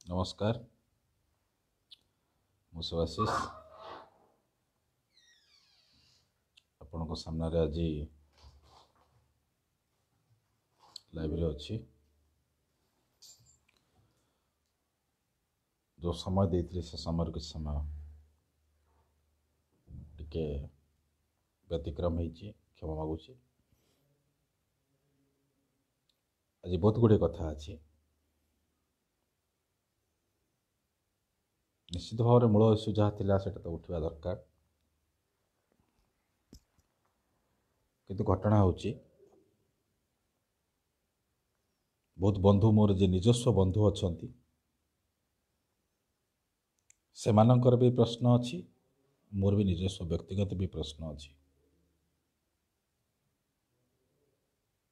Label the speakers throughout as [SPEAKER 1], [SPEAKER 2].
[SPEAKER 1] नमस्कार मु शिवाशीष आपण सामने आज लाइव रे अच्छी जो समय देते से समय किसी समय टिके व्यतिक्रम होती क्षमा मागुची। आज बहुत गुड़े कथा अच्छी निश्चित भाव में मूल इश्यू जहाँ थिला सेटा तो उठा दरकार किंतु घटना होची बहुत बंधु मोर जे निजस्व बंधु अछंती सेमानंकर भी प्रश्न अच्छी मोर भी निजस्व व्यक्तिगत भी प्रश्न अच्छी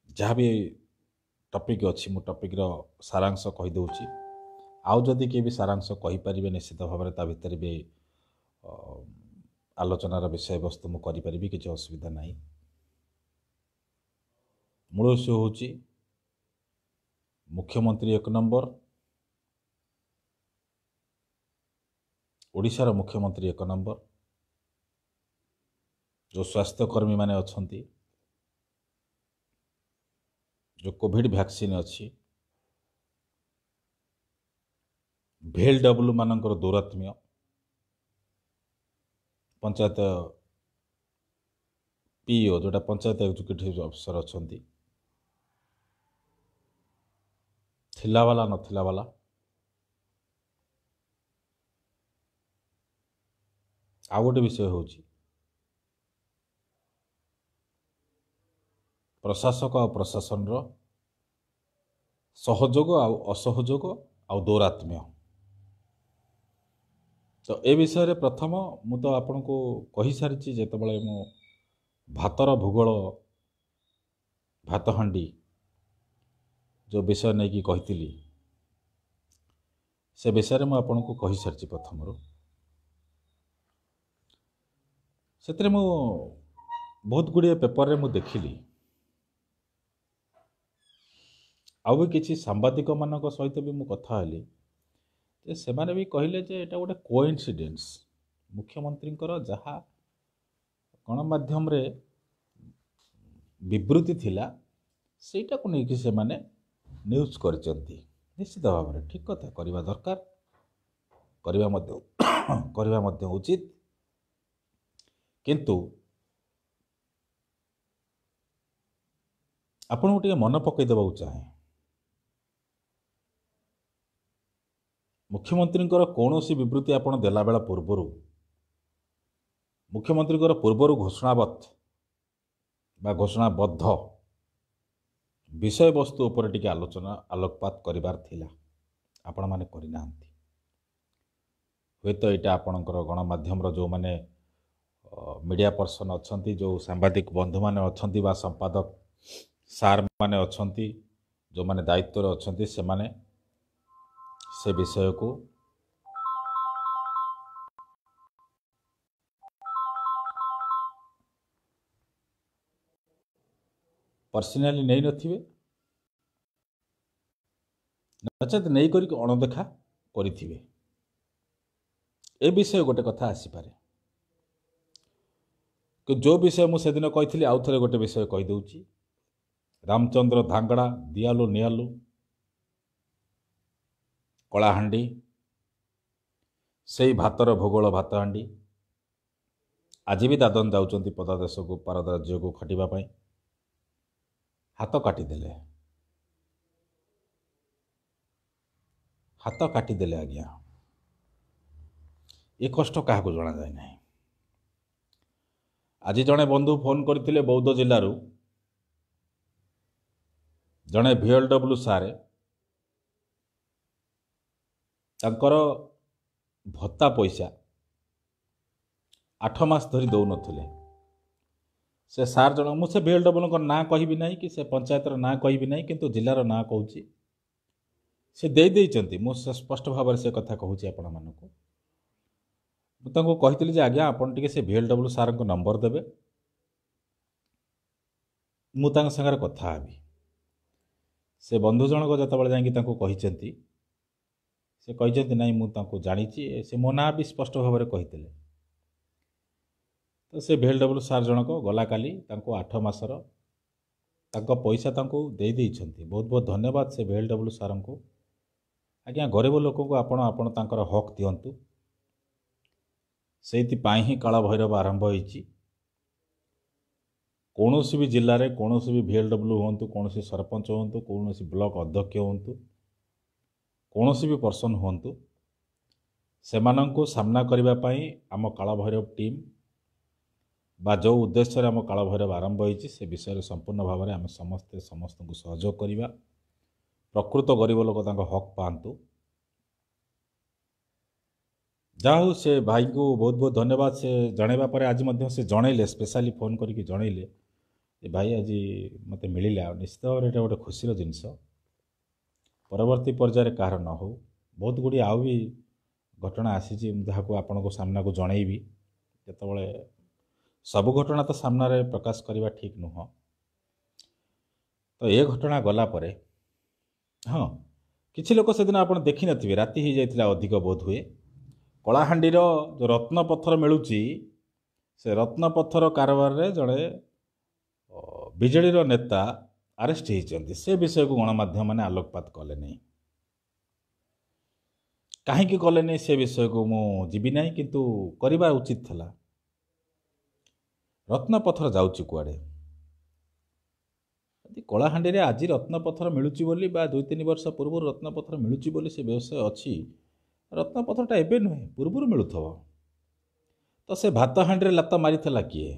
[SPEAKER 1] जहाँ भी टॉपिक अच्छी मु टॉपिक रो सारांश कहि दउची आउ जदि के भी सारांश कहि परिबे निश्चित भाव में ता भीतर भी आलोचनार विषय वस्तु मु करि परिबी किछि असुविधा नाही। मूल विषय होची मुख्यमंत्री एक नंबर ओडिशार मुख्यमंत्री एक नंबर जो स्वास्थ्यकर्मी माने अछंती जो कोविड वैक्सीन अच्छी VLW मानकर दौरात्म्य पंचायत पीओ जोटा पंचायत एग्जीक्यूटिव अफिसर अछंती थिला वाला नथिला वाला आ गोटे विषय होची प्रशासक और प्रशासन रो सहयोग आ असहयोग आ दौरात्म्य तो ए विषय रे प्रथम मु तो आपन को कहि सारिछि जेतबळे मु भातर भूगोल भात हांडी जो विषय नहीं कि कहितली से विषय में आपन को कहि सारिछि प्रथम रो सेतरे मु बहुत गुड़िए पेपर रे मु देखिली आउ भी किसी सांबादिक मानक सहित भी मु कथा हली जे सेमाने भी कहले जे एटा गोटे कोइंसिडेंस मुख्यमंत्री जहाँ गणमाध्यम रे विवृत्ति थिला सेटा को लेकिन से माने न्यूज करचंती निश्चित भाव में ठीक कथा करवा दरकार करवा मध्य उचित किंतु आपण गोटे मन पकई देबा चाहे मुख्यमंत्री कौन सी विवृत्ति आपण देला बेला पूर्वर मुख्यमंत्री पूर्वर घोषणाबद्ध बा घोषणाबद्ध विषय वस्तु उपर टिके आलोचना आलोकपात करिवार थिला आपण माने करि नांती हे तो एटा आपणकर गणमाध्यम रो जो माने मीडिया पर्सन अछंती जो सांबादिक बंधु माने अछंती बा संपादक सार माने अछंती जो माने दायित्व रे अछंती से माने से विषय को पर्सनाली नहीं नथिबे नचेत नहीं करी अणदेखा करिथिबे ए विषय गोटे कथा आसी पारे कि जो विषय मु सेदिन कहिथिली आउ थरे गोटे विषय कहि दउची रामचंद्र धांगड़ा दियालु नियालु कलाहांडी से भातर भूगोल भात हांडी आज भी दादन जाउचंती पदादेश को पारद राज्य को खटिबा पई हाथ काटिदेले आज्ञा ये कष्ट क्या जना जाए ना आज जड़े बंधु फोन करते बौद्ध जिलूर जड़े VLW सारे तांकर भत्ता पैसा 8 मास धरी दौ नथिले से सार जन मुझे VLW ना कहबी ना कि से पंचायतर ना कहबी ना किंतु जिलार ना कहूँ से देचंती मुझे स्पष्ट भाव से कथा कहूँ आपण मानक मुझे कही जे आज्ञा आपन टिके से VLW सार को नंबर देवे मुझे सागर कथा हेबी से बंधु जनक जिते जाकि कहते से कहते नाई मुझे जानी से मो ना भी स्पष्ट भाव में कही तो से VLW सार जनक गला काली 8 मासर पैसा दे देइछंती। बहुत बहुत धन्यवाद से VLW सार को। आज्ञा गरीब लोक को आपण तांकर हक दिंतु से ही काला भैरव आरंभ होती। कौन भी जिले में कौन भी VLW हूँ, कौन सरपंच हूँ, कौन ब्लॉक अध्यक्ष हूँ, कौन भी पर्सन हूँ, से सामना करने आम काला भैरव टीम बा जो उद्देश्य आम काला भैरव आरंभ होती से विषय संपूर्ण भाव में आम समस्ते समस्त को सहयोग करवा। प्रकृत गरीब लोक हक पातु। जाऊ से भाई को बहुत बहुत धन्यवाद से जनइबा पर आज से जनइले स्पेशली फोन करके जनइले भाई आज मत मिलला। निश्चित भाव में गोटे खुशी जिनस परवर्ती पर्यायर कहार न हो। बहुत गुड़ी आउ भी घटना आसी जहाँ को आपण को सामना को जनइबी। जितेबाला सबु घटना तो सामना रे प्रकाश करवा ठीक नुह। तो ये घटना गला परे हाँ किसी लोक से दिन आप देखी नथिबे राति ही जाइतिला अधिक बोध हुए कलाहांडीर जो रत्न पत्थर मिलूँ से रत्न पत्थर कारबार रे जड़े बीजेडी नेता अरेस्ट होती। से विषय को गणमाध्यम मैंने आलोकपात कले नहीं। कहीं कले नहीं से विषय को मु जीवी ना किंतु करवा उचित थला। रत्न पत्थर जाऊँच कुआड़े कलाहांडी रे आज रत्न पत्थर मिलूची बोली बा 2-3 वर्ष पूर्व रत्न पत्थर मिलूची बोली से व्यवसाय अच्छी। रत्न पत्थरटा एबे नुहे पूर्व मिलुथव। तो से भात हांडी लात मारी किए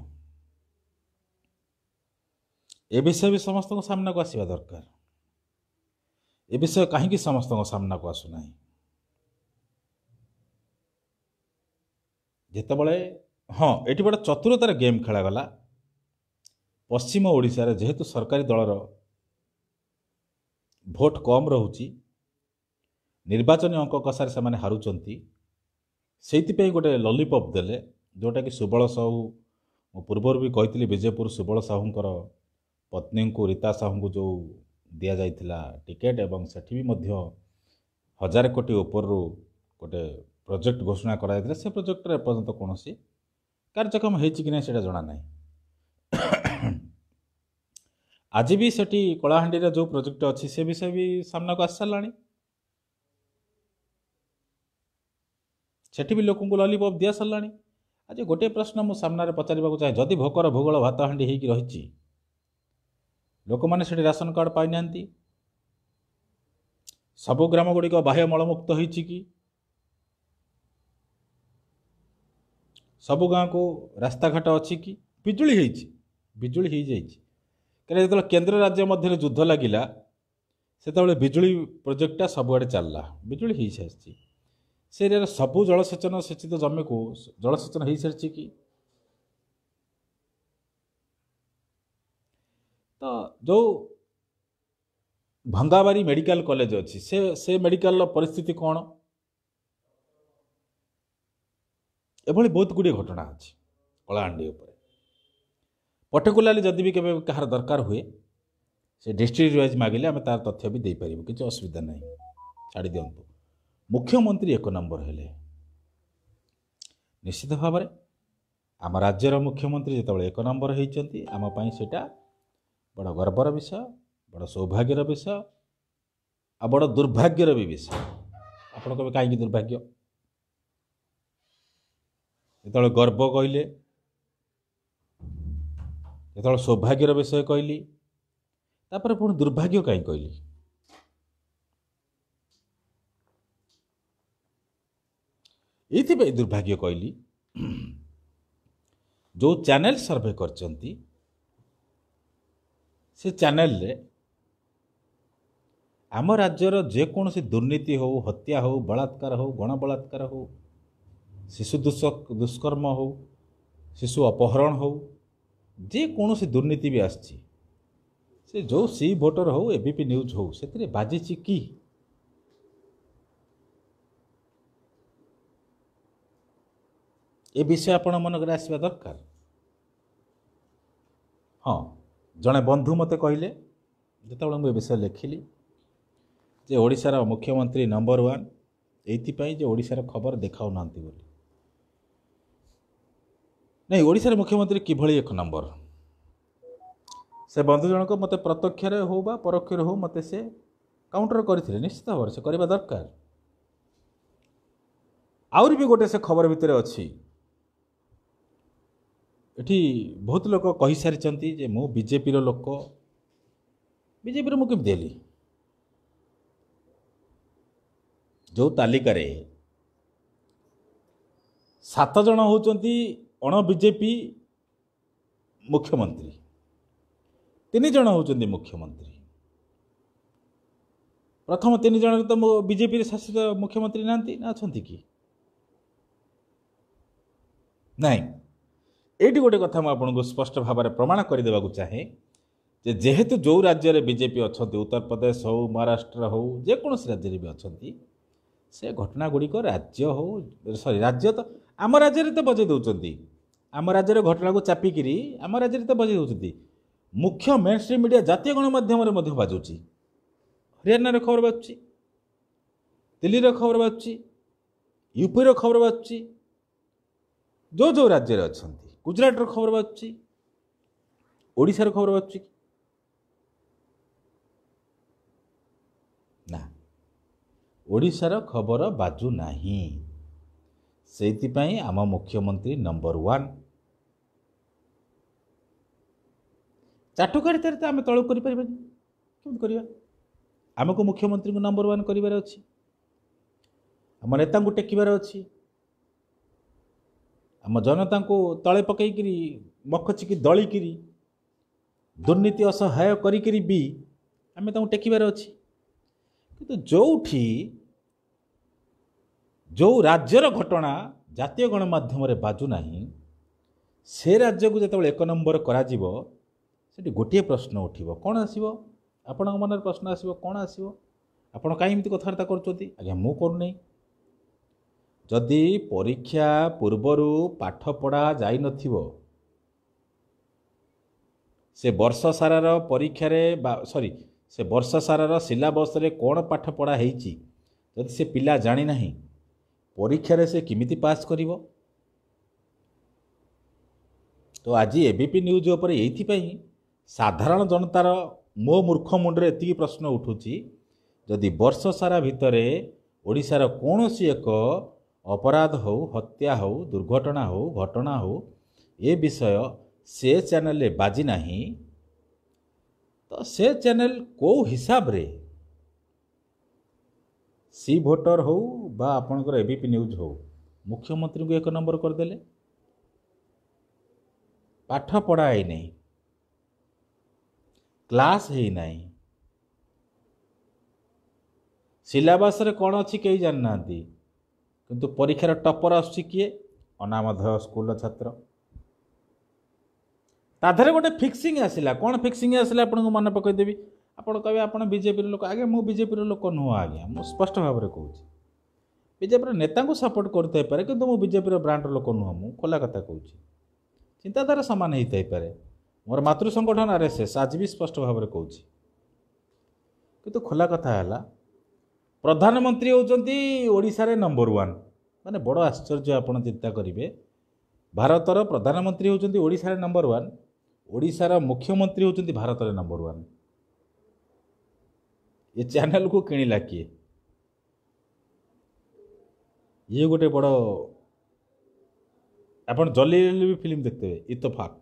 [SPEAKER 1] ए विषय भी समस्त को सामना को आसवा दरकार। ए विषय कहीं समस्त को सामना को आसुना जितेबाला हाँ ये बड़ा चतुरतार गेम खेलागला। पश्चिम ओडिशा रे जेहेतु सरकारी दलर भोट कम रोची निर्वाचन अंक कषार से हारुंट से गोटे लॉलीपॉप देले जोटा कि सुबल साहू पूर्वर भी कही विजयपुर सुबल साहूंकर पत्नी को रीता साहू को जो दि जाइथिला टिकेट एवं सेठी भी मध्य 1000 कोटी ऊपर गोटे प्रोजेक्ट घोषणा कराइथिला। से प्रोजेक्ट रे एपर्यंत कौन कार्यक्रम होइछि कि नहीं सेटा जଣା नहीं। आज भी सेठी कलाहांडी रे जो प्रोजेक्ट अच्छी से विषय भी सामना को आस साराणी। सेठी भी लोक लॉलीपॉप दिया साराणी। आज गोटे प्रश्न मु सामने पचार चाहे जदि भोकर भूगोल भात हांडी होगी रही लोक मैंने से राशन कार्ड पाई ना सबु ग्राम गुड़िक बाह्य मलमुक्त होती कि सबु गाँ को रास्ता घाट अच्छी कि बिजुली हो जाए जो केंद्र राज्य मध्य युद्ध लगिला से बिजुली प्रोजेक्टा सबुआड़े चलला बिजुली हो सारी से सबू जलसेचन सेचित जमी को जलसेचन हो सारी कि तो जो भंगाबारी मेडिकल कॉलेज अच्छी से मेडिकल परिस्थिति कौन एभली बहुत गुड़िए घटना अच्छी कलाहांडी पर्टिकुलाली जदि भी केवे कहार दरकार हुए से डिस्ट्रिक्ट वाइज मागिले आम तार तथ्य भी देपारू किसी असुविधा नहीं छाड़ी दिंतु। मुख्यमंत्री 1 नंबर हेले निश्चित भाव में आम राज्यर मुख्यमंत्री जो 1 नंबर होती आम सेटा बड़ गर्वर विषय बड़ सौभाग्यर विषय आ बड़ दुर्भाग्यर भी विषय। आप कहीं दुर्भाग्य जो गर्व कहले जो सौभाग्यर विषय कहली तापर पुणी दुर्भाग्य कहीं कहली। ये दुर्भाग्य कहली जो चैनल सर्वे करचंती से चैनल रे आम राज्यर जेकोसी दुर्नीति हो हत्या हो बलात्कार हो गण बलात्कार हो शिशु दुष्कर्म हो शिशु अपहरण हो जेकोसी दुर्नीति भी आसी से जो सी भोटर हो एबीपी न्यूज हो से बाजी कि ए विषय आपण मनक आसवा दरकार। हाँ जड़े बंधु मते कहले जो मुझे विषय लिखिली जे ओडिशार मुख्यमंत्री नंबर 1 एइथिपाई जे ओडिशार खबर देखाउ नांती बोली नहीं ओडिशार मुख्यमंत्री किभली एक नंबर से बंधु जनक मते प्रत्यक्ष हो बा परोक्ष हो मते से काउंटर करथिले निश्चित भाव से करबा दरकार आउर भी गोटे से खबर भितर अछि एठी बहुत लोक कहि सारिचंती जे मु बीजेपी रो लोक बीजेपी रो मु केम देली जो तालिका रे 7 जन होचंती अण बीजेपी मुख्यमंत्री 3 जन होचंती मुख्यमंत्री प्रथम 3 जन तो बीजेपी शासित मुख्यमंत्री नांती ना अछंती कि नहीं एटी गोटे कथा मैं आपको स्पष्ट भाव में प्रमाण करदेवा चाहे जे जेहेतु जो राज्य में बीजेपी अच्छा उत्तर प्रदेश हो महाराष्ट्र हो जेकोसी राज्य भी अच्छा से घटना गुड़िक राज्य हो सॉरी राज्य तो आम राज्य तो बजे दौरान आम राज्य घटना को चापिकी आम राज्य तो बजे दौरान मुख्य मेन स्ट्रीम मीडिया जातीय गणमाध्यम बाजुची हरियाणा खबर बाजुची दिल्ली खबर बाजुची यूपी खबर बाजुची जो जो राज्य में अच्छा गुजरात खबर बाजुची ओडिशार खबर बाजुची ना ओडिशार खबर बाजू नहीं सेइथिपाई आम मुख्यमंत्री नंबर 1 चाटुकारितार तो आम तलू कर आमको मुख्यमंत्री को नंबर 1 कर आम नेता को टेकिबार अच्छी आम जनता को तले पकईकरी मखचिकी दलिकी दुर्नीति असहाय करी भी आम टेकिबार अच्छी किंतु जोठी जो राज्यर घटना जातीय गणमाध्यम बाजू नहीं से राज्य को जो एक नंबर करा से गोटे प्रश्न उठिब कौन आसो आपण मन प्रश्न आसो कौन आसो आपण कहीं एमती कथबार्ता कर मु करूनी जदि परीक्षा पूर्वर पाठ पढ़ा जाई नथिबो से वर्ष सारार परीक्षार सॉरी से वर्ष सारार सिलेबस रे कौन पाठ पढ़ा होईची जदि से पिला जानी नहीं परीक्षा से किमिति पास करिवो तो आज एबीपी न्यूज उपर एइथिपाई साधारण जनतार मो मूर्ख मुंडरे एतिकी प्रश्न उठुची जदि वर्ष सारा भितरे ओडिशार कौनसी एक अपराध हो हत्या हो दुर्घटना हो घटना हो ये विषय से चैनल रे बाजी नहीं तो से चैनल को हिसाब रे सी भोटर हो बा आपणकर एबीपी न्यूज हो मुख्यमंत्री को एक नंबर करदेले पाठ पढ़ा है नहीं क्लास है नहीं सिलेबस रे कौन अच्छी कहीं जान ना किंतु परीक्षार टपर आसुची किए अनामधेय स्कूल छात्र ताधरे गोटे फिक्सिंग आसला कौन फिक्सिंग आसला आपको मन पकईदेवी आपड़ कहे आप बीजेपी लोक आगे मु बीजेपी लोक नुह आज्ञा मु स्पष्ट भाव में कहूँ बीजेपी नेता को सपोर्ट करते पारे किंतु मु बीजेपी ब्रांड लोक नुह मु खोला कथा कहूँ चिंताधारा सामान होता है मोर मातृ संगठन आरएसएस आज भी स्पष्ट भाव में कहूँ किंतु खोला कथा है प्रधानमंत्री होचंती ओडिशारे नंबर 1 माने बड़ आश्चर्य आपण चिंता करेंगे भारतर प्रधानमंत्री होचंती ओडिशारे नंबर 1 ओडिशार मुख्यमंत्री होचंती भारतर नंबर 1 ये चैनल को किणिला किए ये गोटे बड़ आपण जल्दी भी फिल्म देखते हुए इत्तेफाक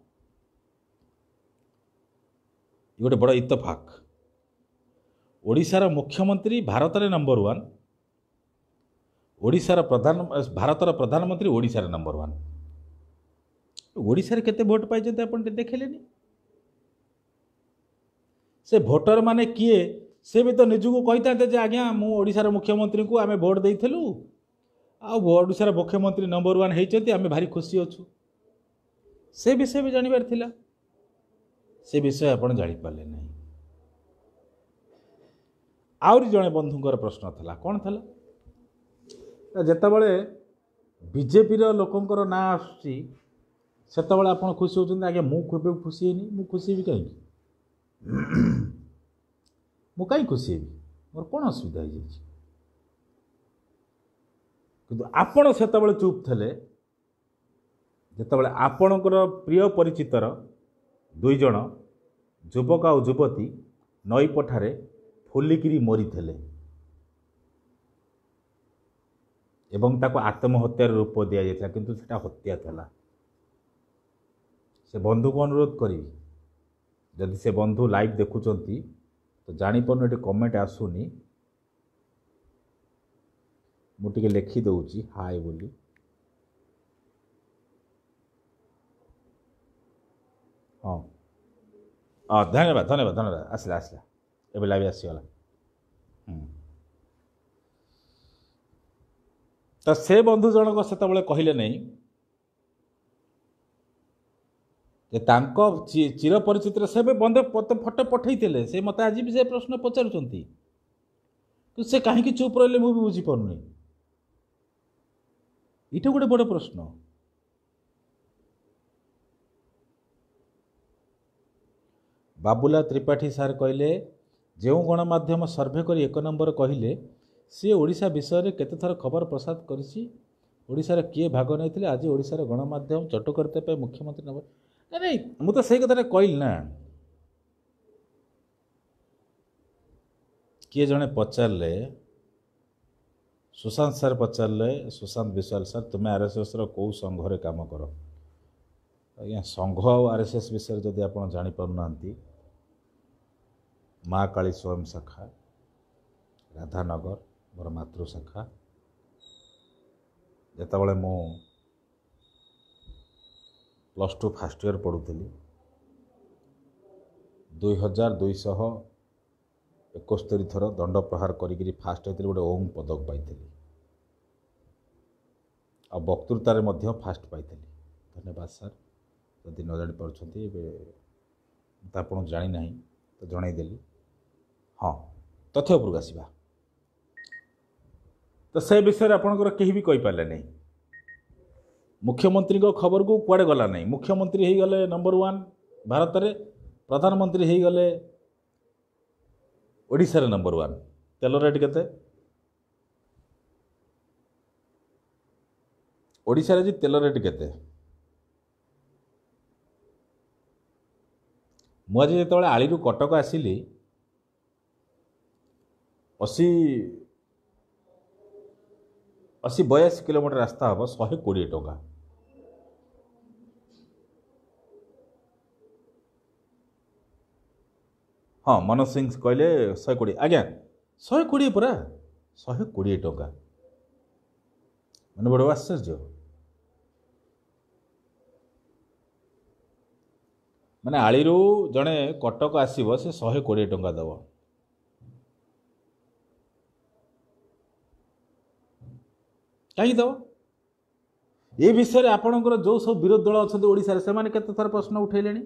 [SPEAKER 1] ये गोटे बड़ इत्तेफाक ओडिशार मुख्यमंत्री भारतर नंबर 1 ओडिशार भारतर प्रधानमंत्री ओडिशार नंबर 1 ओडिशार केते भोट पाई आपण देखलेनी से भोटर माने किए से भी तो निजको कही आज्ञा मु ओडिशार मुख्यमंत्री को आमे भोट देइथलु आ ओडिशार मुख्यमंत्री नंबर 1 होती आमे भारी खुशी अच्छु से विषय भी जानिबार थिला से विषय आपण जानि पाले नहीं आउरी जड़े बंधुंकर प्रश्न था कौन था जितेबाला बीजेपी लोकंर ना आसुची सेतबेले आप खुशी होती आज्ञा मुझे खुशी है मु खुशी भी कहीं मु कहीं खुशी हेबी मोर कौन असुविधा हो କିନ୍ତୁ ଆପଣ ସେତେବେଳେ ଚୁପ୍ ଥିଲେ ଯେତେବେଳେ ଆପଣଙ୍କର ପ୍ରିୟ ପରିଚିତର 2 ଜଣ ଯୁବକ ଆଉ ଯୁବତୀ ନଈ ପଠାରେ ଫୁଲିକିରି ମରିଥିଲେ ଏବଂ ତାକୁ ଆତ୍ମହତ୍ୟାର ରୂପ ଦିଆଯାଇଥିଲା, କିନ୍ତୁ ସେଟା ହତ୍ୟା ଥିଲା। ସେ ବନ୍ଧୁକୁ ଅନୁରୋଧ କରିବି, ଯଦି ସେ ବନ୍ଧୁ ଲାଇଭ୍ ଦେଖୁଛନ୍ତି ତ ଜାଣିପାରୁନି ଏଠି କମେଣ୍ଟ ଆସୁନି, ମୁଁ ଟିକେ ଲେଖି ଦେଉଛି ହାଏ ବୋଲି। ହଁ ଧନ୍ୟବାଦ ଧନ୍ୟବାଦ ଧନ୍ୟବାଦ, ଆସିଲା ଆସିଲା, ଏବେ ଲାଇଭ୍ ଆସିଗଲା। ତ ସେ ବନ୍ଧୁ ଜଣକ ସେତେବେଳେ କହିଲେ ନାହିଁ ଯେ ତାଙ୍କ ଚିରପରିଚିତରେ ସେ ବନ୍ଧୁ ଫଟୋ ପଠାଇଥିଲେ, ସେ ମୋତେ ଆଜି ବି ସେ ପ୍ରଶ୍ନ ପଚାରୁଛନ୍ତି, କିନ୍ତୁ ସେ କାହିଁକି ଚୁପ୍ ରହିଲେ ମୁଁ ବି ବୁଝିପାରୁନି। ଏଇଟା ଗୋଟେ ବଡ଼ ପ୍ରଶ୍ନ। ବାବୁଲା ତ୍ରିପାଠୀ ସାର୍ କହିଲେ ଯେଉଁ ଗଣମାଧ୍ୟମ ସର୍ଭେ କରି 1 ନମ୍ବର କହିଲେ ସିଏ ଓଡ଼ିଶା ବିଷୟରେ କେତେଥର ଖବର ପ୍ରସାଦ କରିଛି, ଓଡ଼ିଶାର କିଏ ଭାଗ ନେଇଥିଲେ, ଆଜି ଓଡ଼ିଶାର ଗଣମାଧ୍ୟମ ଚଟୁକରିତା ପାଇଁ ମୁଖ୍ୟମନ୍ତ୍ରୀ ନବ। ନାଇଁ ମୁଁ ତ ସେଇ କଥାଟା କହିଲି ନା। କିଏ ଜଣେ ପଚାରିଲେ, ସୁଶାନ୍ତ ସାର୍ ପଚାରିଲେ, ସୁଶାନ୍ତ ବିଶ୍ୱାଳ ସାର୍ ତୁମେ RSSର କେଉଁ ସଂଘରେ କାମ କର? ଆଜ୍ଞା ସଂଘ ଆଉ RSS ବିଷୟରେ ଯଦି ଆପଣ ଜାଣିପାରୁନାହାନ୍ତି, ମା କାଳୀ ସ୍ୱୟଂ ଶାଖା ରାଧାନଗର ମୋର ମାତୃଶାଖା। ଯେତେବେଳେ ମୁଁ +2 ଫାର୍ଷ୍ଟ ଇୟର ପଢ଼ୁଥିଲି 2271 ଥର ଦଣ୍ଡ ପ୍ରହାର କରିକିରି ଫାଷ୍ଟ ହେଇଥିଲି, ଗୋଟେ ଓମ୍ ପଦକ ପାଇଥିଲି ଆଉ ବକ୍ତୃତାରେ ମଧ୍ୟ ଫାଷ୍ଟ ପାଇଥିଲି। ଧନ୍ୟବାଦ ସାର୍, ଯଦି ନ ଜାଣିପାରୁଛନ୍ତି ଏବେ ତ ଆପଣଙ୍କୁ ଜାଣିନାହିଁ ତ ଜଣାଇଦେଲି। ହଁ ତଥ୍ୟ ଉପରକୁ ଆସିବା, ତ ସେ ବିଷୟରେ ଆପଣଙ୍କର କେହି ବି କହିପାରିଲେ ନାହିଁ। ମୁଖ୍ୟମନ୍ତ୍ରୀଙ୍କ ଖବରକୁ କୁଆଡ଼େ ଗଲା ନାହିଁ। ମୁଖ୍ୟମନ୍ତ୍ରୀ ହେଇଗଲେ ନମ୍ବର 1 ଭାରତରେ, ପ୍ରଧାନମନ୍ତ୍ରୀ ହେଇଗଲେ ଓଡ଼ିଶାରେ ନମ୍ବର 1। ତେଲ ରେଟ୍ କେତେ? ଓଡ଼ିଶାରେ ଆଜି ତେଲ ରେଟ୍ କେତେ? ମୁଁ ଆଜି ଯେତେବେଳେ ଆଳିରୁ କଟକ ଆସିଲି 80-82 କିଲୋମିଟର ରାସ୍ତା ହେବ, 120 ଟଙ୍କା। ହଁ ମନୋଜ ସିଂ କହିଲେ 120, ଆଜ୍ଞା 120 ପରା, 120 ଟଙ୍କା, ମାନେ ବଡ଼ ଆଶ୍ଚର୍ଯ୍ୟ। ମାନେ ଆଳିରୁ ଜଣେ କଟକ ଆସିବ, ସେ 120 ଟଙ୍କା ଦେବ। କାହିଁକି ଦେବ? ଏ ବିଷୟରେ ଆପଣଙ୍କର ଯେଉଁ ସବୁ ବିରୋଧୀ ଦଳ ଅଛନ୍ତି ଓଡ଼ିଶାରେ, ସେମାନେ କେତେଥର ପ୍ରଶ୍ନ ଉଠେଇଲେଣି।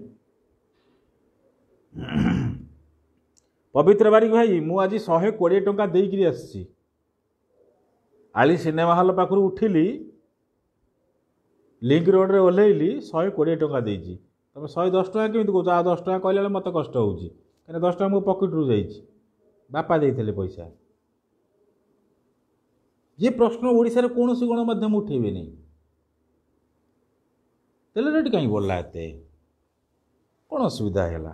[SPEAKER 1] ପବିତ୍ର ବାରିକ ଭାଇ, ମୁଁ ଆଜି 120 ଟଙ୍କା ଦେଇକିରି ଆସିଛି। ଆଳି ସିନେମା ହଲ୍ ପାଖରୁ ଉଠିଲି, ଲିଙ୍କ ରୋଡ଼ରେ ଓହ୍ଲେଇଲି, 120 ଟଙ୍କା ଦେଇଛି। ତମେ 110 ଟଙ୍କା କେମିତି କହୁଛ? ଆଉ 10 ଟଙ୍କା କହିଲା ବେଳେ ମୋତେ କଷ୍ଟ ହେଉଛି, କାହିଁକିନା 10 ଟଙ୍କା ମୋ ପକେଟରୁ ଯାଇଛି, ବାପା ଦେଇଥିଲେ ପଇସା। ଏ ପ୍ରଶ୍ନ ଓଡ଼ିଶାରେ କୌଣସି ଗଣମାଧ୍ୟମ ଉଠେଇବେନି। ତେଲ ରେଟ୍ କାହିଁକି ବଢ଼ିଲା ଏତେ? କ'ଣ ଅସୁବିଧା ହେଲା?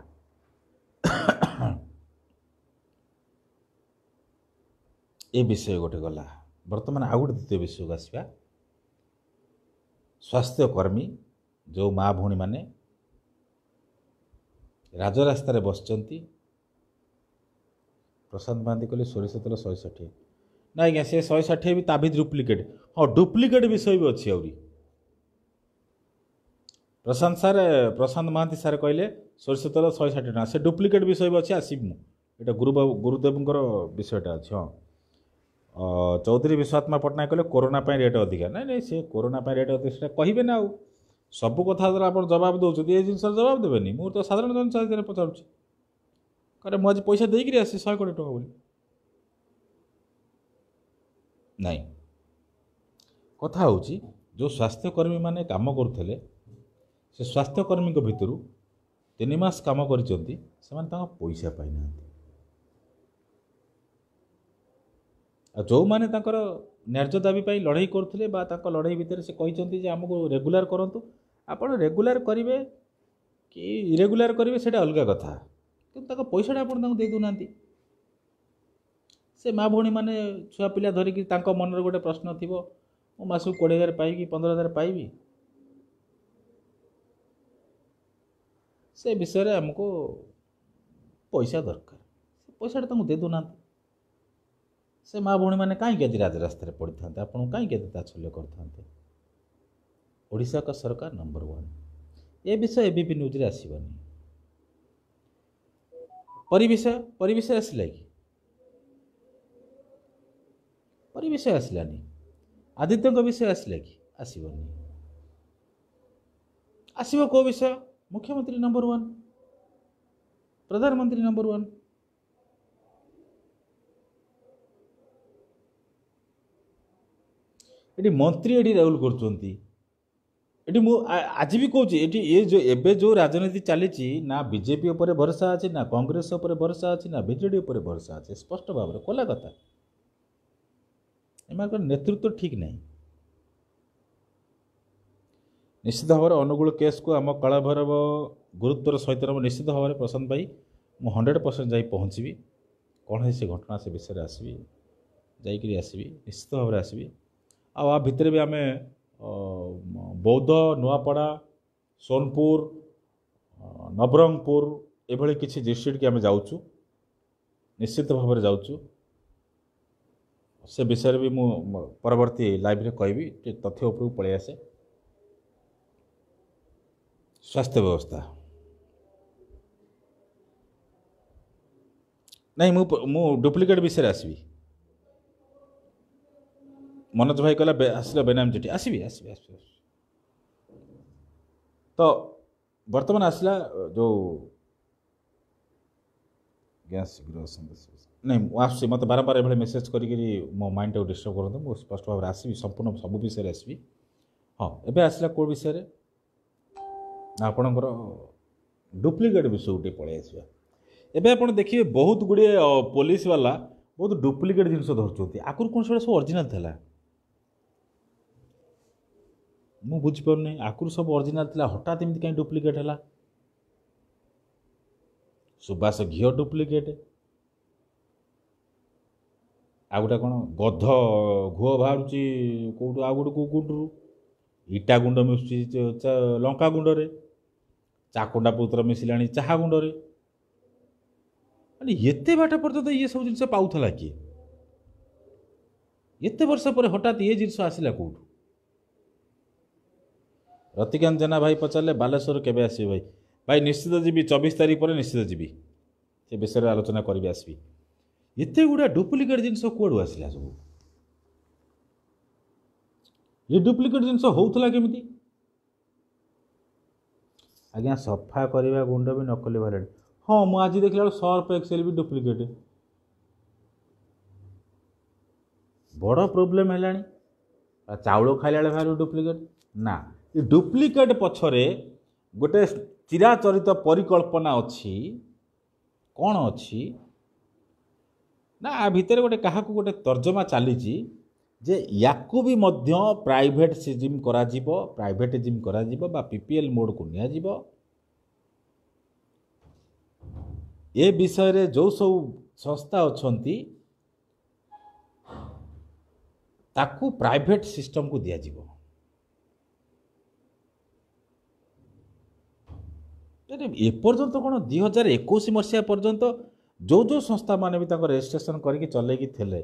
[SPEAKER 1] ଏ ବିଷୟ ଗୋଟେ ଗଲା। ବର୍ତ୍ତମାନ ଆଉ ଗୋଟେ ଦ୍ୱିତୀୟ ବିଷୟକୁ ଆସିବା। ସ୍ୱାସ୍ଥ୍ୟକର୍ମୀ ଯେଉଁ ମା ଭଉଣୀମାନେ ରାଜରାସ୍ତାରେ ବସିଛନ୍ତି, ପ୍ରଶାନ୍ତ ମହାନ୍ତି କହିଲେ ସୋରିଷ ତେଲ 160। ନା ଆଜ୍ଞା, ସେ 160 ବି ତା ଭିତରେ ଡୁପ୍ଲିକେଟ୍। ହଁ ଡୁପ୍ଲିକେଟ୍ ବିଷୟ ବି ଅଛି ଆହୁରି। ପ୍ରଶାନ୍ତ ମହାନ୍ତି ସାର୍ କହିଲେ ସୋରିଷ ତେଲ 160 ଟଙ୍କା, ସେ ଡୁପ୍ଲିକେଟ୍ ବିଷୟ ବି ଅଛି, ଆସିବି ମୁଁ। ଏଇଟା ଗୁରୁଦେବଙ୍କର ବିଷୟଟା ଅଛି। ହଁ ଚୌଧୁରୀ ବିଶ୍ୱାତ୍ମା ପଟ୍ଟନାୟକ କହିଲେ କୋରୋନା ପାଇଁ ରେଟ୍ ଅଧିକା। ନାଇଁ ସେ କୋରୋନା ପାଇଁ ରେଟ୍ ଅଧିକା ସେଟା କହିବେ ନା। ଆଉ ସବୁ କଥା ଆପଣ ଜବାବ ଦେଉଛନ୍ତି, ଏ ଜିନିଷର ଜବାବ ଦେବେନି। ମୁଁ ତ ସାଧାରଣ ଜନତା ହିସାବରେ ପଚାରୁଛି, କାରଣ ମୁଁ ଆଜି ପଇସା ଦେଇକିରି ଆସିଛି 120 ଟଙ୍କା ବୋଲି। ନାଇଁ, କଥା ହେଉଛି ଯେଉଁ ସ୍ୱାସ୍ଥ୍ୟକର୍ମୀମାନେ କାମ କରୁଥିଲେ, ସେ ସ୍ୱାସ୍ଥ୍ୟକର୍ମୀଙ୍କ ଭିତରୁ 3 ମାସ କାମ କରିଛନ୍ତି, ସେମାନେ ତାଙ୍କ ପଇସା ପାଇନାହାନ୍ତି। ଆଉ ଯେଉଁମାନେ ତାଙ୍କର न्याय्य दाबी पाई लड़ाई करते लड़ाई भितर से कहते जे आमको रेगुलार करूँ आपण रेगुलार करेंगे कि इरेगुलार करेंगे से अलग कथा कि पैसाटा आप दे दूना से माँ भौणी मैंने छुआ पिला धरिकी मनर गोटे प्रश्न थी मु मासक 20,000 पाइबी 15,000 पाइबी से विषय आमको पैसा दरकार से पैसाटा दे दूना से माँ भौणी मैंने कहीं राजरास्तार पड़ी था आपको कहीं तात्सल्य करते ओडिशा का सरकार नंबर 1 ए विषय एबीपी न्यूज रे आसबनी परिविषय आसला कि परिविषय आसलानी आदित्य विषय आसला कि आसबनी आसब को विषय मुख्यमंत्री नंबर 1 प्रधानमंत्री नंबर 1 ये मंत्री ये रोल कर आज भी कहूँ ये जो एबे जो राजनीति चली ना बीजेपी उपर भरोसा अच्छी ना कांग्रेस उपर भरोसा अच्छी ना बीजेडी उपर भरोसा अच्छे स्पष्ट भाव में कला कथा एम नेतृत्व ठीक नहीं निश्चित भाव में अनुगुल केस को आम कलाभैरव गुरुत्वर सहित निश्चित भाव में प्रशांत भाई मु 100% जा पहुँची कौन है से घटना से विषय आसबि जाकि आसबि निश्चित भाव में आसबि आ भितर भी आम बौद्ध नुआपड़ा सोनपुर नवरंगपुर एभली किसी डिस्ट्रिक्ट की आम जाऊँ निश्चित भाव में जाऊँ से विषय भी मु परवर्ती लाइव रे कहबी तथ्य उपरକୁ पलि आसे स्वास्थ्य व्यवस्था नहीं मु डुप्लिकेट विषय आसबि मनोज भाई कहला आसला बेनामी चिठी आसबि आसबि आसबि तो वर्तमान आसला जो गैस नहीं आस मत बारंबार ये मेसेज करी मो माइंड को डिस्टर्ब करते मुझे स्पष्ट भाव में आसबि संपूर्ण सब विषय आसबि हाँ एबे आसला कोड विषय आपणकर डुप्लिकेट विषय गोटे पलि आसवा एबे आपण देखिए बहुत गुड़े पुलिस वाला बहुत डुप्लिकेट जिनस धरछुंती आकुर कौन सब ओरिजिनल थिला मु बुझी पारनी आकुर सब ओरिजिनल थिला हठात एमती कहीं डुप्लिकेट हैला सुबास घीओ डुप्लिकेट आ गोटे कौन गध घुଅ बाहरुची कौटू आ गोटे कुकुटरू इटा गुंड मिशुची लंका गुंड रे चाकुंडा पुत्र मिसिलाणी चाहा गुंड रे माने एते बाट पर्यंत ये सब जिनस पाउथला किए एते वर्ष पर हठात ये जिनस आसिला कौटू रतिकांत जेना भाई पचारे बालेश्वर केबे आसबे भाई भाई निश्चित जीवी 24 तारीख पर निश्चित जीवी से विषय आलोचना करी आसबि एते गुड़ा डुप्लिकेट जिनस कौड़ू आसला सब ये डुप्लिकेट जिनस होउथला केमिति आज्ञा सफा करवा गुंड भी नकली बाहर हाँ मुझे आज देखला सर्फ एक्सेल भी डुप्लिकेट बड़ प्रोब्लेम है चाउल खाइला बाहर डुप्लिकेट ना ये डुप्लिकेट पछरे गोटे चिराचरित परिकल्पना अच्छी कौन अच्छी ना आ भितर गोटे क्या गोटे तर्जमा चली जे याकू भी मध्य प्राइवेटिज्म करा पीपीएल मोड को निया जीवो ए विषय रे जो सब संस्था अच्छी ताकू प्राइवेट सिस्टम को दिया जीवो एपर्यंत कौन 2021 मसीहा पर्यंत जो जो संस्था माने भी रजिस्ट्रेशन करके चलैकी थे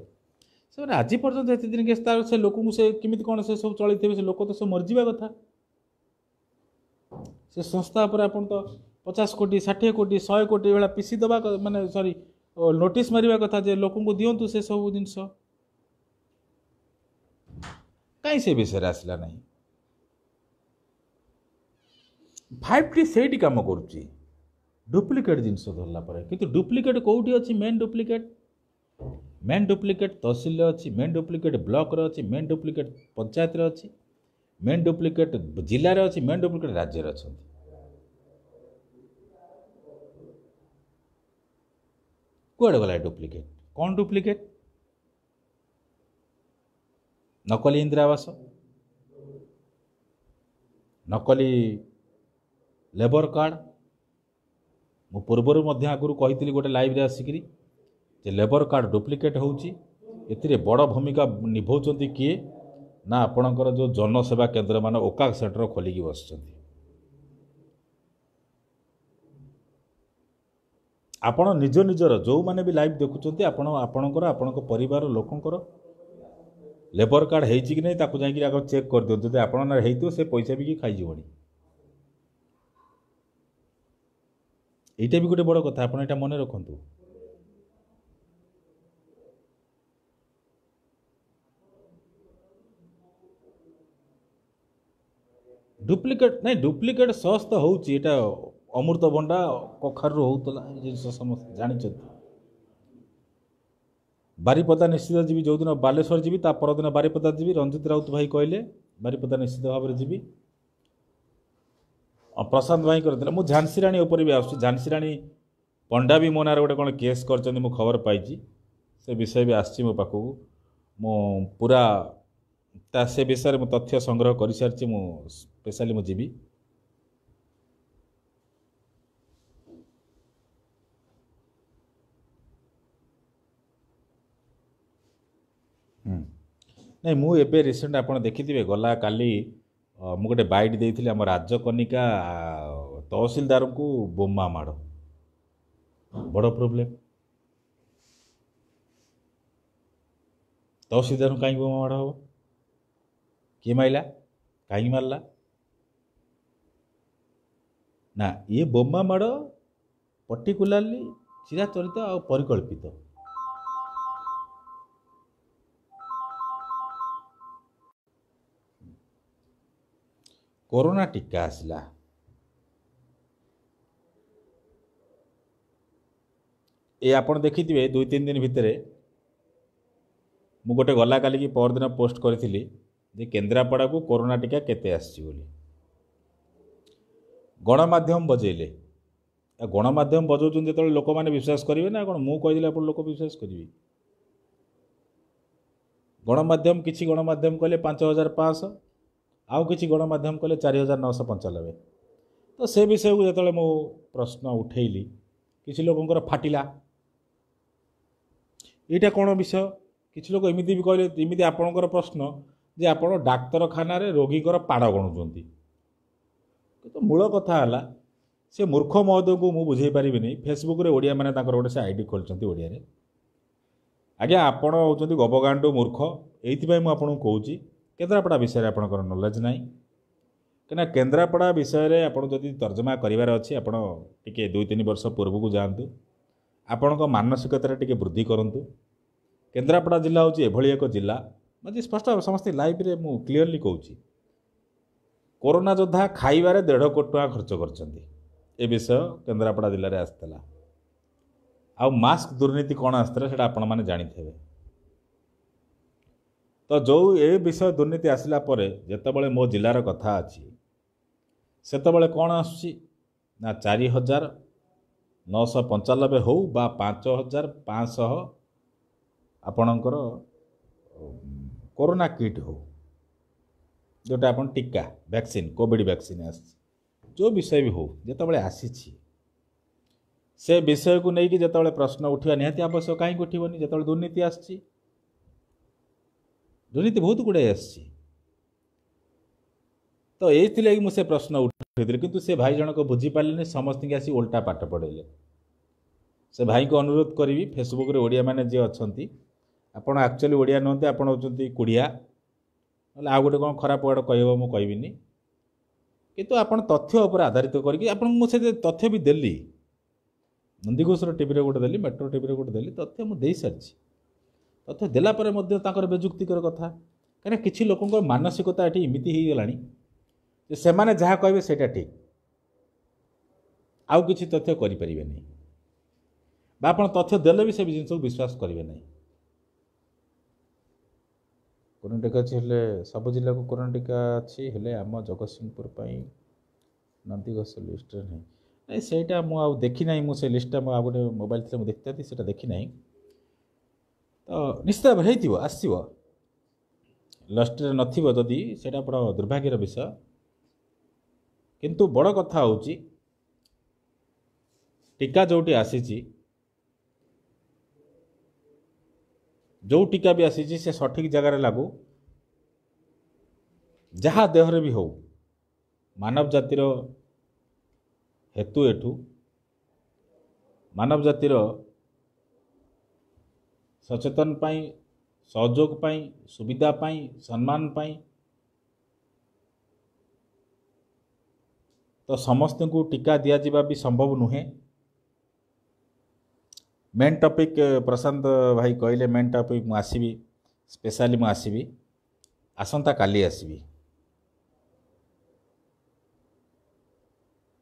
[SPEAKER 1] से आज पर्यंत एत दिन के से लोक से किमित कौन से सब चली थे से लोक तो सब मरजा कथा से संस्था पर आप तो 50 कोटी 60 कोटी 100 कोटी भाया पीसी दबा माने सॉरी नोटिस मारिबा कथा जे लोक को दिंतु से सब जिनस कहीं से विषय आसला नहीं 5T से कम करुच्ची डुप्लिकेट जिनस धरला कि डुप्लिकेट कौटी अच्छी मेन डुप्लिकेट तहसिल अच्छी मेन डुप्लिकेट ब्लॉक रे अच्छी मेन डुप्लिकेट पंचायत रे अच्छी मेन डुप्लिकेट जिले में अच्छी मेन डुप्लिकेट राज्य रे अच्छी कुआड़े गला डुप्लिकेट कौन डुप्लिकेट नकली इंदिरा आवास, नकली लेबर कार्ड। मु पूर्वर आगुरी कही गोटे लाइव आसिकी जे लेबर कार्ड डुप्लिकेट होउची। एथिरे बड़ भूमिका निभाउछंती किए ना आपणकर जो जनसेवा केंद्र मान ओका सेंटर खोलिकी बसछंती। आपण निज निजर जो माने भी लाइव देखुछंती आपण आपणकर आपणक परिवार लोकंकर लेबर कार्ड हेइची कि नहीं ताकू जाई कि आगर चेक कर दियंतु। जदि आपण ना हेइतो से पैसा भी कि खाइ जीवनी। एटा भी गोटे बड़ कथा, आपण एटा मने रखंतु। डुप्लिकेट नहीं, डुप्लिकेट सस तो होउची। एटा अमृतभंडा कखारु होउतला जिनस समस्त जानिछथि। बारीपदा निश्चित जीवी, जो दिन बालेश्वर जीवी ता परदिन बारीपदा जीवी। रंजित राउत भाई कहले बारीपदा निश्चित भाव में जीवी। प्रशांत भाई करथिले। मु झांसी रानी ऊपर भी आसु। झांसी रानी पंडा भी मो नार गोटे कौन केस करछन्ती, मु खबर पाइछि। से विषय भी आछि मो पाखु। मु पूरा ता से विषय में तथ्य संग्रह कर सारी। मु स्पेशली मु जीवी। नहीं मु एबे रिसेंट आप देखिथिबे गला काली मु गोटे बाइट देइथिले हम राजकनिका तहसीलदार को बोमा माड़। बड़ प्रोब्लेम। तहसीलदार कहीं बोमा माड़ हम? किए माइला? कहीं मारला ना? ये बोमा माड़ पर्टिकुलारली चिराचरित आ परिकल्पित। कोरोना टीका आसला, ये आपण देखिथिबे 2-3 दिन भितर मु गोटे गला काली की परदिन पोस्ट करी जे केन्द्रापड़ा को कोरोना टीका केते आसी बोली। गणमाध्यम बजेले। गणमाध्यम बजाउछन जो लोक मैंने विश्वास करेंगे ना कौन? मु कहीदेले आप लोक विश्वास करेंगे? गणमाध्यम किसी गणमाध्यम कहले 5500, आउ किसी गणमाध्यम कहले 4995। तो से विषय को जो मो प्रश्न उठेली किसी लोकंर फाटिला। यहाँ कौन विषय? किसी लोक एमती भी कहले एमती आपणकर प्रश्न जे आप डाक्तरखाना रोगीकर पाड़ गणुंट। तो मूल कथा है से मूर्ख महोदय को मुझे बुझे पारिनी। फेसबुक रे ओडिया माने ताकर गोटे से आईडी खोलछंती ओडिया रे। आज्ञा आपण होउछंती गबगांडो मूर्ख। एइथिपाई मु आपन कहूची केन्द्रापड़ा विषय आपणकर नॉलेज नाही। कना केन्द्रापड़ा विषय रे आपण जदि तर्जमा करिवार अछि आपण टिके 2-3 वर्ष पूर्व को जांतु। आपण को मानसिकता टिके वृद्धि करंतु। केन्द्रापड़ा जिला होची एभली एक जिला म्हणजे स्पष्ट समस्त लाइव रे मु क्लियरली कहूची कोरोना योद्धा खाइबारे 1.5 कोटी टका खर्च करछंती। ए विषय केन्द्रापड़ा जिले में आसला। आ मास्क दुर्नीति कौन आसला से आपण मैंने जानी। तो जो ए विषय दुर्नीति आसला परे जेतेबेले मो जिलार कथा अच्छी सेतेबेले कौन आसुची ना 4995 हो बा 5500 आपणकर कोरोना किट हो जोटा अपन टीका वैक्सीन कोविड वैक्सीन आस जो विषय भी हो जिते आसी से विषय को लेकिन जिते प्रश्न उठा निहाती आवश्यक कहीं उठबनी जो दुर्नीति आसी दुर्नीति बहुत गुड़ाए आसी। तो ये मुझे प्रश्न उठे किंतु से भाई जनक बुझीपारे समस्त की आसी उल्टा पाठ पढ़ेले। से भाई को अनुरोध करी फेसबुक रे ओडिया माने जे अच्छी आपड़ एक्चुअली ओडिया नुहति आप कुड़िया आ गोटे कौन खराब वर्ड कह मुझे किंतु आप तथ्य उपर आधारित करके तथ्य भी देली नंदीघोषर टीवी गोटे देली मेट्रो टीवी गोटे देली तथ्य मुझे सारी तथ्य देलापर बेजुक्तिकर कथा कहीं किसी लोक मानसिकता ये इमिति हो गला से माने जहाँ कहे से ठीक आउ किसी तथ्य करें नहीं आप तथ्य देले भी से जिन को विश्वास करेंगे नहीं। कोरोना टीका अच्छी सब जिला को कोरोना टीका अच्छी आम जगतसिंहपुर नंदीघोष लिस्ट नहीं नहीं सेटा मुझे देखी ना मुझे लिस्टा मुझे गोटे मोबाइल थी देखता थी देखी ना तो निश्चित भाव आसो ଲଷ୍ଟରେ ନଥିବ ଯଦି ସେଇଟା ବଡ଼ ଦୁର୍ଭାଗ୍ୟର ବିଷୟ। କିନ୍ତୁ ବଡ଼ କଥା ହେଉଛି ଟୀକା ଯେଉଁଠି ଆସିଛି, ଯେଉଁ ଟୀକା ବି ଆସିଛି ସେ ସଠିକ୍ ଜାଗାରେ ଲାଗୁ। ଯାହା ଦେହରେ ବି ହେଉ, ମାନବ ଜାତିର ହେତୁ ଏଠୁ ମାନବ ଜାତିର ସଚେତନ ପାଇଁ, ସହଯୋଗ ପାଇଁ, ସୁବିଧା ପାଇଁ, ସମ୍ମାନ ପାଇଁ ତ ସମସ୍ତଙ୍କୁ ଟୀକା ଦିଆଯିବା ବି ସମ୍ଭବ ନୁହେଁ। मेन टॉपिक प्रशांत भाई कहले मेन टॉपिक मु आसीबी, स्पेशली मु आसीबी आसंता काली आसीबी।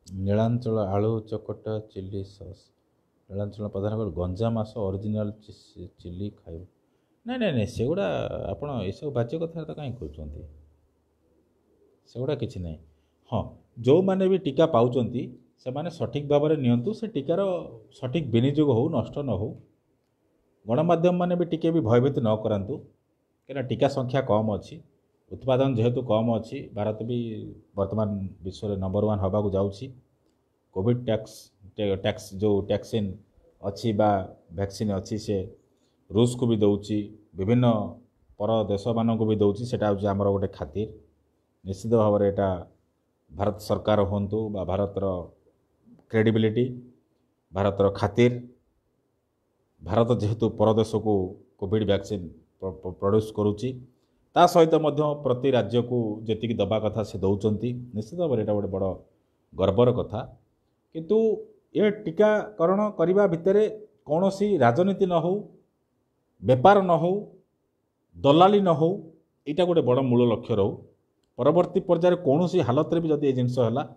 [SPEAKER 1] नीलांचल आलू चकटा चिल्ली सॉस, नीलांचल प्रधान गंजाम आस ओरिजिनल चिल्ली खाइब। नहीं नहीं नहीं सेगुड़ा आप बाज्य कथा कहीं कहते सेगुड़ा किसी ना। हाँ, जो मैंने भी टीका पाँच से माने सठिक भाव में नियंतु। से टीकार सठिक विनियोग हो, नष्ट न हो। गणमाध्यम माने भी टिके भी भयभीत न करातु, कहीं टीका संख्या कम अच्छी, उत्पादन जेहेतु कम अच्छी। भारत भी वर्तमान विश्व में नंबर 1 हवा जाऊँगी। कोविड टैक्स जो टैक्सीन अच्छी बा वैक्सीन अच्छी से रूस को भी दौची, विभिन्न पर देश मान को भी दौची। सेटा हूँ आमर गोटे खातिर। निश्चित भाव में यहाँ भारत सरकार हूँ बा भारतर क्रेडिबिलिटी, भारतर खातिर, भारत जेहेतु परदेश को कोविड वैक्सीन प्रोड्यूस करुच्ची, ता सहित प्रति राज्य को जी दबा कथा से दौरान। निश्चित भाव में गोटे बड़ गर्वर कथा। किंतु ये टीकाकरण करने भितर कौन सी राजनीति न हो, बेपार न हो, दलाली न हो, यहाँ गोटे बड़ मूल लक्ष्य रो। परवर्ती पर्यायर कौन सी हालत में भी जब ये जिनस है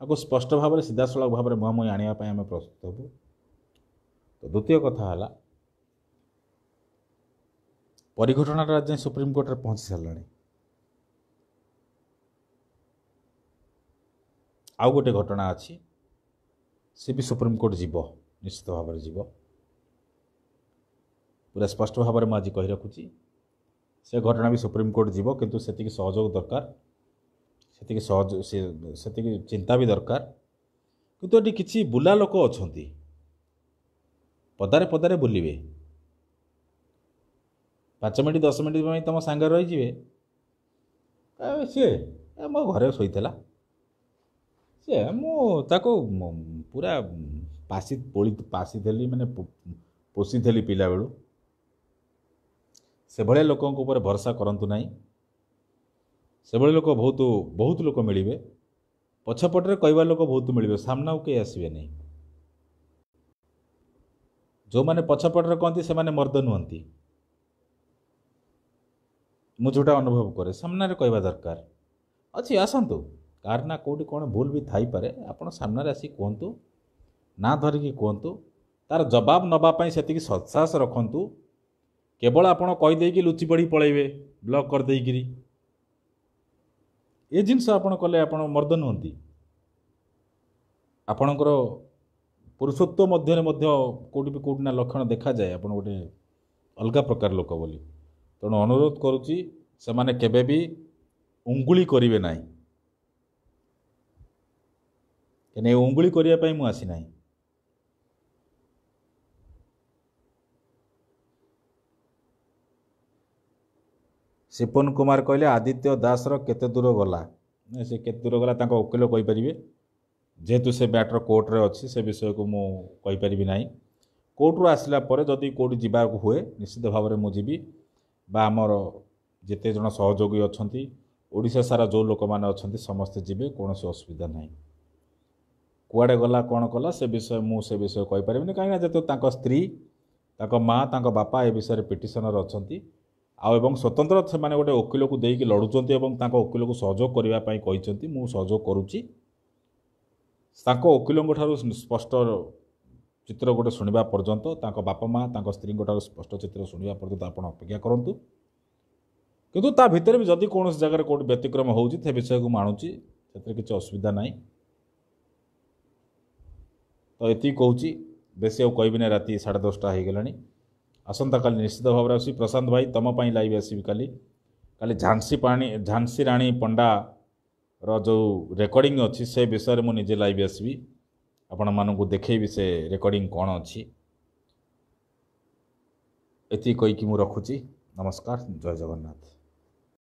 [SPEAKER 1] आपको स्पष्ट भाव में सीधासलख भाव में मुहांमुही आने आम प्रस्तुत हबू। तो द्वितीय कथा है परिघटना आज सुप्रीमकोर्ट में पहुँची सारा। आउ गोटे घटना अच्छी सी भी सुप्रीमकोर्ट जीव, निश्चित भाव में जीव। पूरा स्पष्ट भाव में मुझे कही रखुची से घटना भी सुप्रीमकोर्ट जीव, किंतु सेतिकी सहयोग दरकार, सेतिकी चिंता भी दरकार। किंतु ये किसी बुला लोक अच्छा पदारे पदारे बुलिबे, 5 मिनट 10 मिनट में तुम सांगे रही सी मो घरे शोला सी मुझको पूरा पासी माने पोषी पिला बेलू। से भाया लोक भरोसा करंतु नहीं। से भाया लोक बहुत बहुत लोक मिले, पछपटे कहवा लोक बहुत मिले, सामना कई आसबे नहीं। जो मैंने पछपटे कहती से मर्द नुहति, मुझा अनुभव करे सामने कहवा दरकार अच्छी। आसतु कार ना कौटी कौन भूल भी थाई पारे, आपण सामने आसी कहतु, ना धरिकी कहतु, तार जवाब नवापाई से सत्साहस रखु। केवल आपण कहीदे लुचि पड़ी पलैबे ब्लॉक कर देकरी ये जिनस आपण कले आपण मर्द नुहति। आपणकर पुरुषत्व मध्य कौटी भी कौटी ना लक्षण देखा जाए आप गोटे अलग प्रकार लोक बोली। तेणु अनुरोध करुच्ची से माने केबे भी उंगुली करिवे नाही, कहीं उंगुली करने मु आसी नाही। सिपन कुमार कहले आदित्य दासर केते दूर गला, से केते दूर गला तांको वकील कहींपारे, जेहेतु से मैटर कोर्ट रे अच्छी से विषय को मुझे ना। कोर्ट रू आसला जदि कौटी जावाक हुए निश्चित भाव में मुझी बा आमर जिते जन सहयोगी अच्छा ओडिशा सारा जो लोक मैंने अच्छा समस्ते जीवे, कौन सी असुविधा ना। कुआड़े गला कौन कला से विषय मुझे विषय कहींपारे कहीं जेहेतु स्त्री माँ बापा ए विषय पिटिशनर अच्छा आउ स्वतंत्र से मैंने गोटे वकील को देकी लड़ुंट वकील को सहयोग करने कहते मुझे सहयोग करुच्ची। वकीलों ठारू स्पष्ट चित्र गोटे शुणा पर्यंत बापा माँ स्त्री स्पष्ट चित्र शुणा पर्यंत आप अपेक्षा करूँ। किंतु ता भितर भी जदि कौन जगह कौट व्यतिक्रम होउची से विषय को मानुची से किसी असुविधा ना। तो ये कहूँ बेसी कहबी ना, राति 10:30 हो गला। आसंता काली निश्चित भाव में आसी। प्रशांत भाई तुम लाइव आसबि काली, କାଲି ଝାନ୍ସି ରାଣୀ ପଣ୍ଡାର ଯେଉଁ ରେକର୍ଡ଼ିଂ ଅଛି ସେ ବିଷୟରେ ମୁଁ ନିଜେ ଲାଇଭ୍ ଆସିବି, ଆପଣମାନଙ୍କୁ ଦେଖେଇବି ସେ ରେକର୍ଡ଼ିଂ କ'ଣ ଅଛି। ଏତିକି କହିକି ମୁଁ ରଖୁଛି। ନମସ୍କାର, ଜୟ ଜଗନ୍ନାଥ।